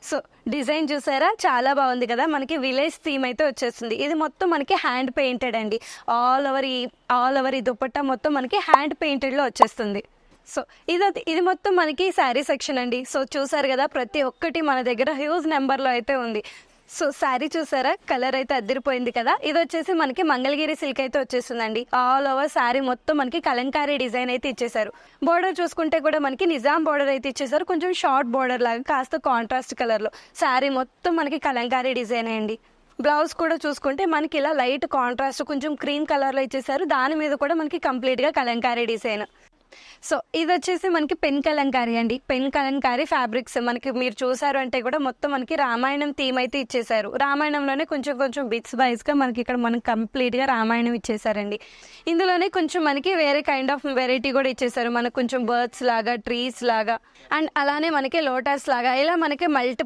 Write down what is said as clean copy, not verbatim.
So design చూసారా, చాలా బాగుంది కదా. మనకి విలేజ్ థీమ్ అయితే వచ్చేస్తుంది. ఇది మొత్తం మనకి హ్యాండ్ పెయింటెడ్ అండి. ఆల్ ఓవర్ ఈ దుపట్టా మొత్తం మనకి హ్యాండ్ పెయింటెడ్లో వచ్చేస్తుంది. సో ఇది మొత్తం మనకి శారీ సెక్షన్ అండి. సో చూసారు కదా, ప్రతి ఒక్కటి మన దగ్గర హ్యూజ్ నెంబర్లో అయితే ఉంది. సో శారీ చూసారా, కలర్ అయితే అదిరిపోయింది కదా. ఇది వచ్చేసి మనకి మంగళగిరి సిల్క్ అయితే వచ్చేస్తుందండి. ఆల్ ఓవర్ శారీ మొత్తం మనకి కలంకారీ డిజైన్ అయితే ఇచ్చేసారు. బోర్డర్ చూసుకుంటే కూడా మనకి నిజాం బోర్డర్ అయితే ఇచ్చేసారు. కొంచెం షార్ట్ బోర్డర్ లాగా కాస్త కాంట్రాస్ట్ కలర్లో శారీ మొత్తం మనకి కలంకారీ డిజైన్ అండి. బ్లౌజ్ కూడా చూసుకుంటే మనకి ఇలా లైట్ కాంట్రాస్ట్ కొంచెం క్రీమ్ కలర్లో ఇచ్చేసారు. దాని మీద కూడా మనకి కంప్లీట్గా కలంకారీ డిజైన్. సో ఇది వచ్చేసి మనకి పెన్ కలంకారీ అండి. పెన్ కలంకారీ ఫ్యాబ్రిక్స్ మనకి మీరు చూసారు అంటే కూడా మొత్తం మనకి రామాయణం థీమ్ అయితే ఇచ్చేసారు. రామాయణంలోనే కొంచెం బిట్స్ వైజ్గా మనకి ఇక్కడ మనకి కంప్లీట్గా రామాయణం ఇచ్చేసారండి. ఇందులోనే కొంచెం మనకి వేరే కైండ్ ఆఫ్ వెరైటీ కూడా ఇచ్చేసారు. మనకు కొంచెం బర్డ్స్ లాగా, ట్రీస్ లాగా, అండ్ అలానే మనకి లోటస్ లాగా, ఇలా మనకి